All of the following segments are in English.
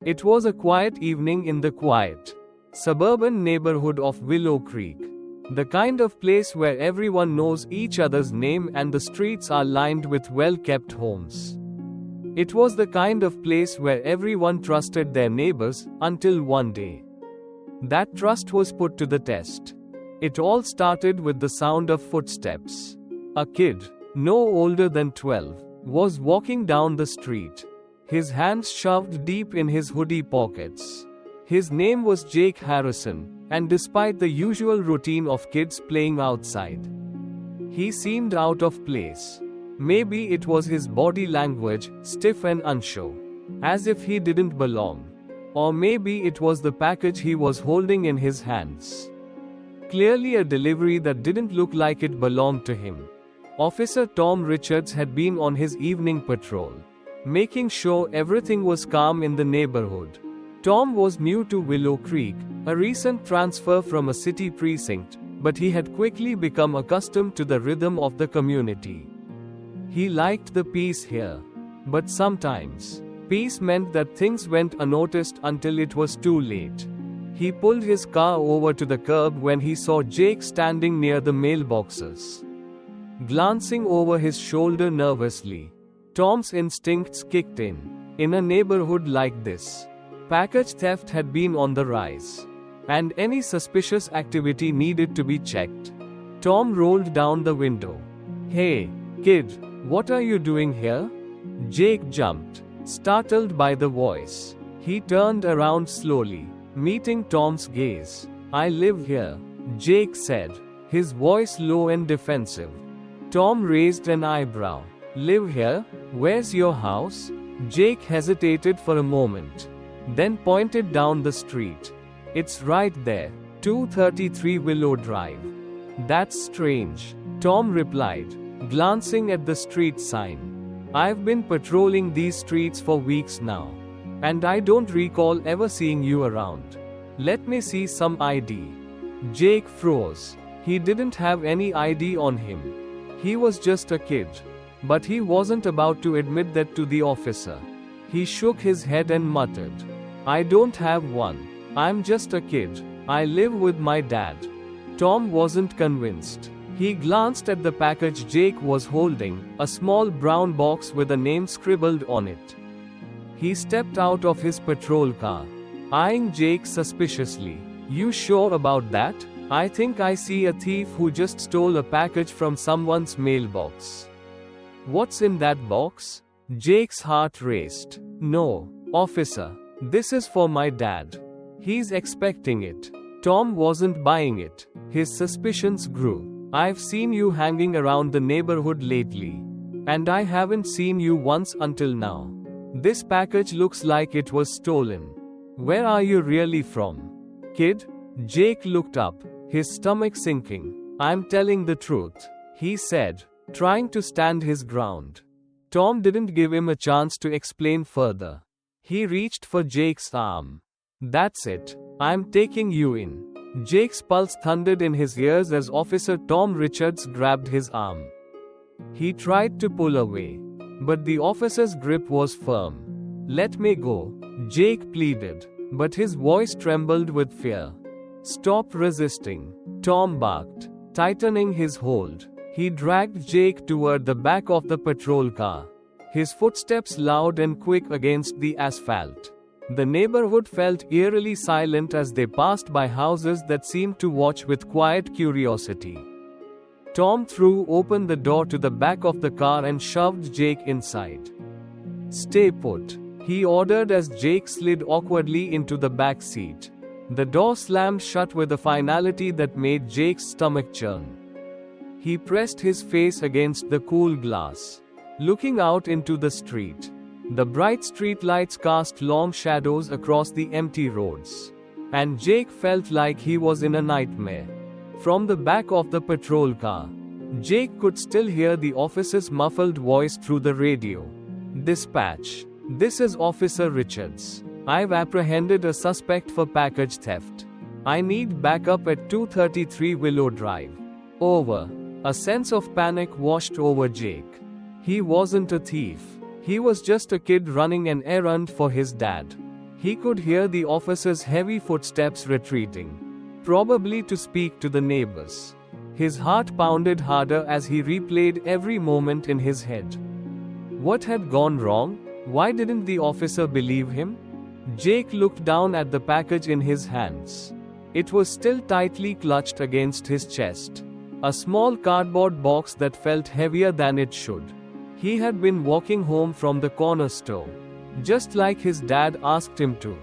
It was a quiet evening in the quiet, suburban neighborhood of Willow Creek. The kind of place where everyone knows each other's name and the streets are lined with well-kept homes. It was the kind of place where everyone trusted their neighbors, until one day, that trust was put to the test. It all started with the sound of footsteps. A kid, no older than 12, was walking down the street, his hands shoved deep in his hoodie pockets. His name was Jake Harrison, and despite the usual routine of kids playing outside, he seemed out of place. Maybe it was his body language, stiff and unsure, as if he didn't belong. Or maybe it was the package he was holding in his hands. Clearly a delivery that didn't look like it belonged to him. Officer Tom Richards had been on his evening patrol, making sure everything was calm in the neighborhood. Tom was new to Willow Creek, a recent transfer from a city precinct, but he had quickly become accustomed to the rhythm of the community. He liked the peace here. But sometimes, peace meant that things went unnoticed until it was too late. He pulled his car over to the curb when he saw Jake standing near the mailboxes, glancing over his shoulder nervously. Tom's instincts kicked in. In a neighborhood like this, package theft had been on the rise, and any suspicious activity needed to be checked. Tom rolled down the window. "Hey, kid, what are you doing here?" Jake jumped, startled by the voice. He turned around slowly, meeting Tom's gaze. "I live here," Jake said, his voice low and defensive. Tom raised an eyebrow. "Live here? Where's your house?" Jake hesitated for a moment, then pointed down the street. "It's right there, 233 Willow Drive." "That's strange," Tom replied, glancing at the street sign. "I've been patrolling these streets for weeks now, and I don't recall ever seeing you around. Let me see some ID." Jake froze. He didn't have any ID on him. He was just a kid. But he wasn't about to admit that to the officer. He shook his head and muttered, "I don't have one. I'm just a kid. I live with my dad." Tom wasn't convinced. He glanced at the package Jake was holding, a small brown box with a name scribbled on it. He stepped out of his patrol car, eyeing Jake suspiciously. "You sure about that? I think I see a thief who just stole a package from someone's mailbox." "What's in that box?" Jake's heart raced. "No, officer. This is for my dad. He's expecting it." Tom wasn't buying it. His suspicions grew. "I've seen you hanging around the neighborhood lately, and I haven't seen you once until now. This package looks like it was stolen. Where are you really from, kid?" Jake looked up, his stomach sinking. "I'm telling the truth," he said, trying to stand his ground. Tom didn't give him a chance to explain further. He reached for Jake's arm. "That's it. I'm taking you in." Jake's pulse thundered in his ears as Officer Tom Richards grabbed his arm. He tried to pull away, but the officer's grip was firm. "Let me go," Jake pleaded, but his voice trembled with fear. "Stop resisting," Tom barked, tightening his hold. He dragged Jake toward the back of the patrol car, his footsteps loud and quick against the asphalt. The neighborhood felt eerily silent as they passed by houses that seemed to watch with quiet curiosity. Tom threw open the door to the back of the car and shoved Jake inside. "Stay put," he ordered as Jake slid awkwardly into the back seat. The door slammed shut with a finality that made Jake's stomach churn. He pressed his face against the cool glass, looking out into the street. The bright streetlights cast long shadows across the empty roads, and Jake felt like he was in a nightmare. From the back of the patrol car, Jake could still hear the officer's muffled voice through the radio. "Dispatch. This is Officer Richards. I've apprehended a suspect for package theft. I need backup at 233 Willow Drive. Over." A sense of panic washed over Jake. He wasn't a thief. He was just a kid running an errand for his dad. He could hear the officer's heavy footsteps retreating, probably to speak to the neighbors. His heart pounded harder as he replayed every moment in his head. What had gone wrong? Why didn't the officer believe him? Jake looked down at the package in his hands. It was still tightly clutched against his chest. A small cardboard box that felt heavier than it should. He had been walking home from the corner store, just like his dad asked him to.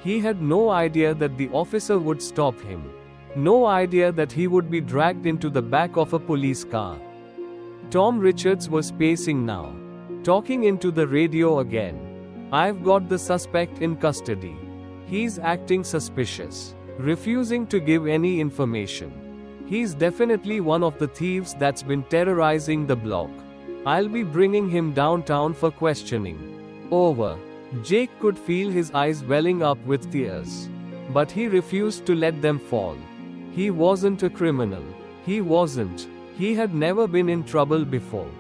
He had no idea that the officer would stop him. No idea that he would be dragged into the back of a police car. Tom Richards was pacing now, talking into the radio again. "I've got the suspect in custody. He's acting suspicious, refusing to give any information. He's definitely one of the thieves that's been terrorizing the block. I'll be bringing him downtown for questioning." Over. Jake could feel his eyes welling up with tears. But he refused to let them fall. He wasn't a criminal. He wasn't. He had never been in trouble before.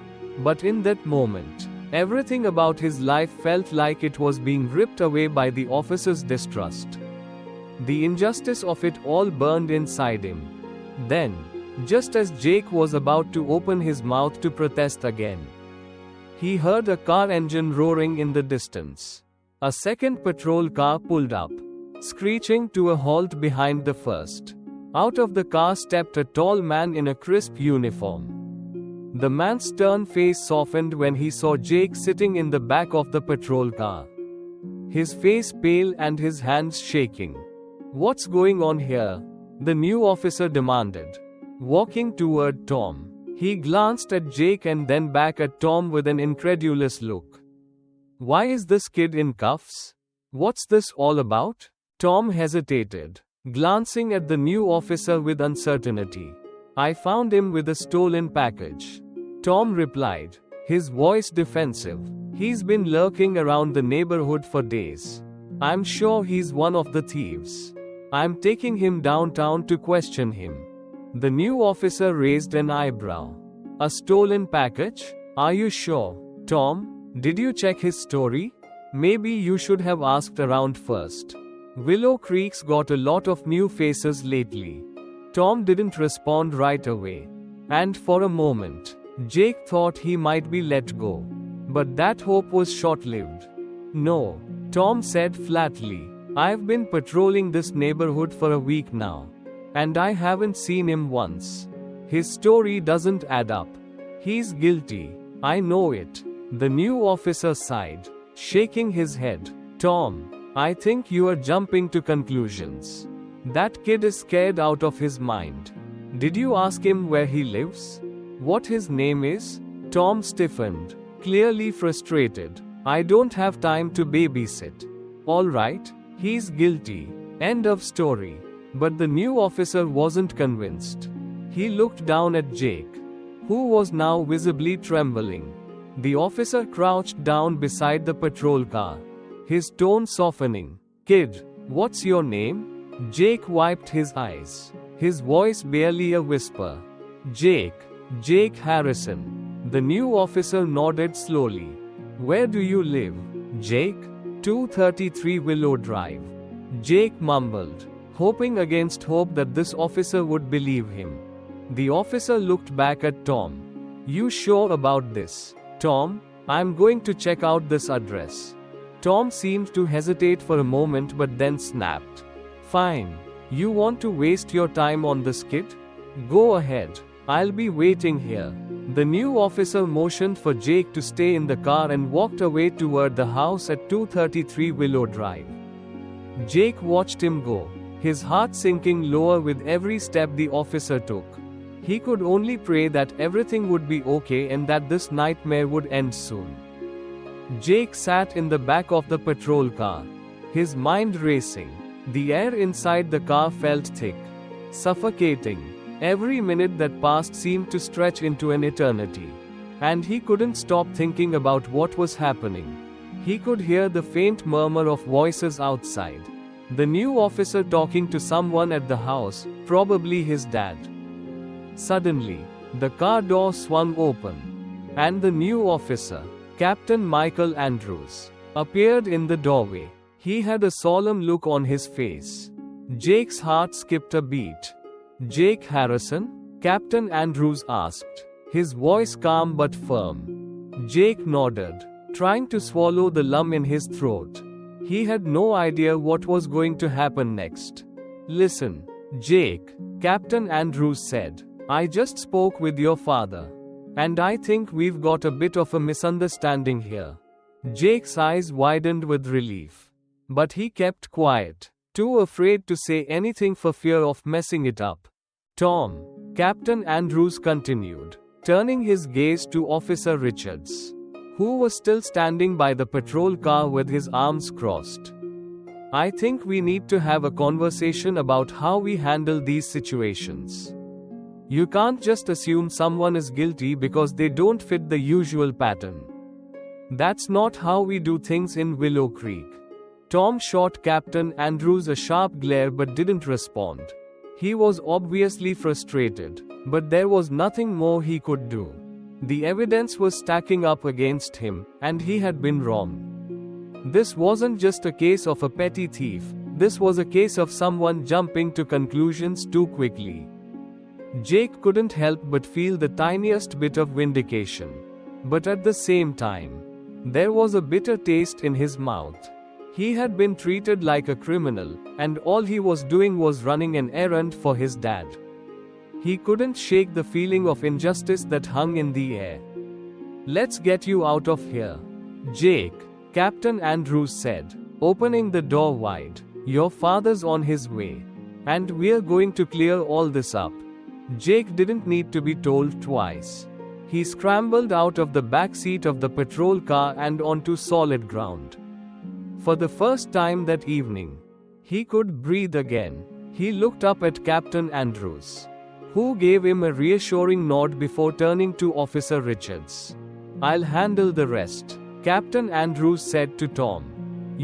But in that moment, everything about his life felt like it was being ripped away by the officer's distrust. The injustice of it all burned inside him. Then, just as Jake was about to open his mouth to protest again, he heard a car engine roaring in the distance. A second patrol car pulled up, screeching to a halt behind the first. Out of the car stepped a tall man in a crisp uniform. The man's stern face softened when he saw Jake sitting in the back of the patrol car, his face pale and his hands shaking. "What's going on here?" the new officer demanded, walking toward Tom. He glanced at Jake and then back at Tom with an incredulous look. "Why is this kid in cuffs? What's this all about?" Tom hesitated, glancing at the new officer with uncertainty. "I found him with a stolen package," Tom replied, his voice defensive. "He's been lurking around the neighborhood for days. I'm sure he's one of the thieves. I'm taking him downtown to question him." The new officer raised an eyebrow. "A stolen package? Are you sure, Tom? Did you check his story? Maybe you should have asked around first. Willow Creek's got a lot of new faces lately." Tom didn't respond right away. And for a moment, Jake thought he might be let go. But that hope was short-lived. "No," Tom said flatly. "I've been patrolling this neighborhood for a week now. And I haven't seen him once. His story doesn't add up. He's guilty. I know it." The new officer sighed, shaking his head. "Tom, I think you are jumping to conclusions. That kid is scared out of his mind. Did you ask him where he lives? What his name is?" Tom stiffened, clearly frustrated. "I don't have time to babysit." "All right, he's guilty. End of story." But the new officer wasn't convinced. He looked down at Jake, who was now visibly trembling. The officer crouched down beside the patrol car, his tone softening. "Kid, what's your name?" Jake wiped his eyes, his voice barely a whisper. Jake Harrison." The new officer nodded slowly. "Where do you live, Jake?" 233 Willow Drive. Jake mumbled, hoping against hope that this officer would believe him. The officer looked back at Tom. "You sure about this, Tom? I'm going to check out this address." Tom seemed to hesitate for a moment but then snapped. "Fine. You want to waste your time on this kid? Go ahead. I'll be waiting here." The new officer motioned for Jake to stay in the car and walked away toward the house at 233 Willow Drive. Jake watched him go, his heart sinking lower with every step the officer took. He could only pray that everything would be okay and that this nightmare would end soon. Jake sat in the back of the patrol car, his mind racing. The air inside the car felt thick, suffocating. Every minute that passed seemed to stretch into an eternity. And he couldn't stop thinking about what was happening. He could hear the faint murmur of voices outside. The new officer talking to someone at the house, probably his dad. Suddenly, the car door swung open, and the new officer, Captain Michael Andrews, appeared in the doorway. He had a solemn look on his face. Jake's heart skipped a beat. "Jake Harrison?" Captain Andrews asked, his voice calm but firm. Jake nodded, trying to swallow the lump in his throat. He had no idea what was going to happen next. "Listen, Jake," Captain Andrews said. "I just spoke with your father. And I think we've got a bit of a misunderstanding here." Jake's eyes widened with relief. But he kept quiet, too afraid to say anything for fear of messing it up. "Tom," Captain Andrews continued, turning his gaze to Officer Richards, who was still standing by the patrol car with his arms crossed. "I think we need to have a conversation about how we handle these situations. You can't just assume someone is guilty because they don't fit the usual pattern. That's not how we do things in Willow Creek." Tom shot Captain Andrews a sharp glare but didn't respond. He was obviously frustrated, but there was nothing more he could do. The evidence was stacking up against him, and he had been wrong. This wasn't just a case of a petty thief, this was a case of someone jumping to conclusions too quickly. Jake couldn't help but feel the tiniest bit of vindication. But at the same time, there was a bitter taste in his mouth. He had been treated like a criminal, and all he was doing was running an errand for his dad. He couldn't shake the feeling of injustice that hung in the air. "Let's get you out of here, Jake," Captain Andrews said, opening the door wide. "Your father's on his way. And we're going to clear all this up." Jake didn't need to be told twice. He scrambled out of the back seat of the patrol car and onto solid ground. For the first time that evening, he could breathe again. He looked up at Captain Andrews, who gave him a reassuring nod before turning to Officer Richards. "I'll handle the rest," Captain Andrews said to Tom.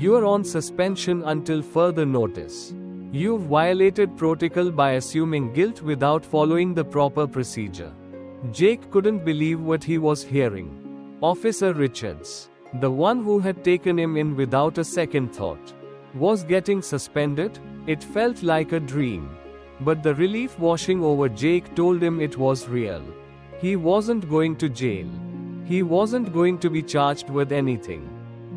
"You're on suspension until further notice. You've violated protocol by assuming guilt without following the proper procedure." Jake couldn't believe what he was hearing. Officer Richards, the one who had taken him in without a second thought, was getting suspended? It felt like a dream. But the relief washing over Jake told him it was real. He wasn't going to jail. He wasn't going to be charged with anything.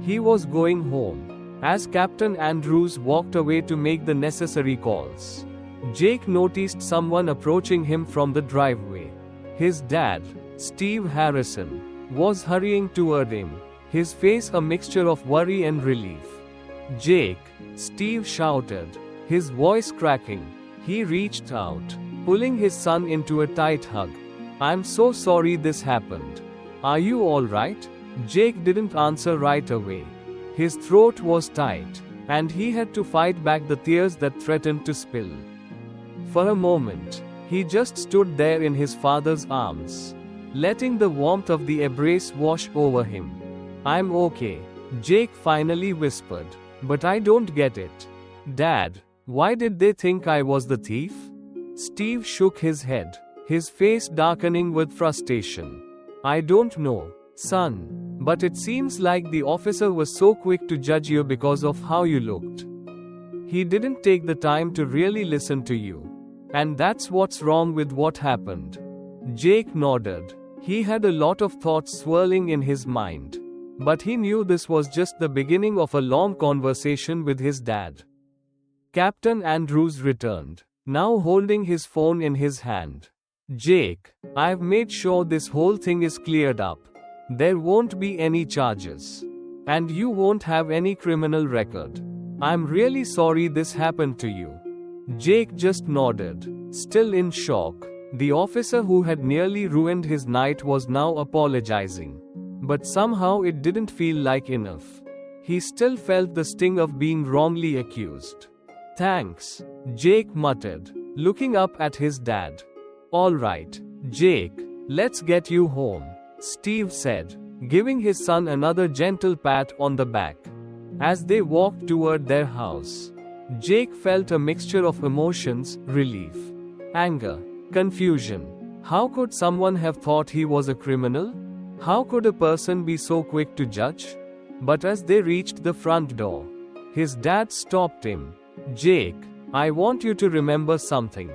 He was going home. As Captain Andrews walked away to make the necessary calls, Jake noticed someone approaching him from the driveway. His dad, Steve Harrison, was hurrying toward him, his face a mixture of worry and relief. "Jake!" Steve shouted, his voice cracking. He reached out, pulling his son into a tight hug. "I'm so sorry this happened. Are you all right?" Jake didn't answer right away. His throat was tight, and he had to fight back the tears that threatened to spill. For a moment, he just stood there in his father's arms, letting the warmth of the embrace wash over him. "I'm okay," Jake finally whispered. "But I don't get it. Dad, why did they think I was the thief?" Steve shook his head, his face darkening with frustration. "I don't know, son. But it seems like the officer was so quick to judge you because of how you looked. He didn't take the time to really listen to you. And that's what's wrong with what happened." Jake nodded. He had a lot of thoughts swirling in his mind. But he knew this was just the beginning of a long conversation with his dad. Captain Andrews returned, now holding his phone in his hand. "Jake, I've made sure this whole thing is cleared up. There won't be any charges. And you won't have any criminal record. I'm really sorry this happened to you." Jake just nodded, still in shock. The officer who had nearly ruined his night was now apologizing. But somehow it didn't feel like enough. He still felt the sting of being wrongly accused. "Thanks," Jake muttered, looking up at his dad. "All right, Jake, let's get you home," Steve said, giving his son another gentle pat on the back. As they walked toward their house, Jake felt a mixture of emotions: relief, anger, confusion. How could someone have thought he was a criminal? How could a person be so quick to judge? But as they reached the front door, His dad stopped him. Jake, I want you to remember something.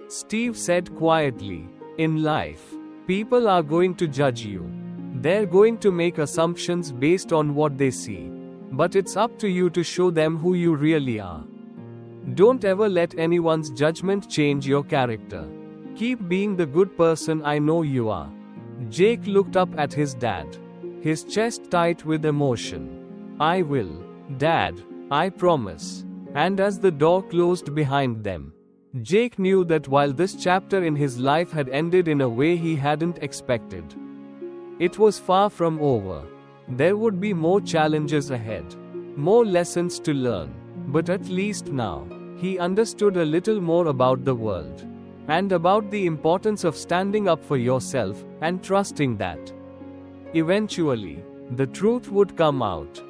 Steve said quietly. In life, people are going to judge you. They're going to make assumptions based on what they see. But it's up to you to show them who you really are. Don't ever let anyone's judgment change your character. Keep being the good person I know you are. Jake looked up at his dad, his chest tight with emotion. I will, Dad, I promise. And as the door closed behind them, Jake knew that while this chapter in his life had ended in a way he hadn't expected, it was far from over. There would be more challenges ahead, more lessons to learn, but at least now, he understood a little more about the world, and about the importance of standing up for yourself, and trusting that eventually, the truth would come out.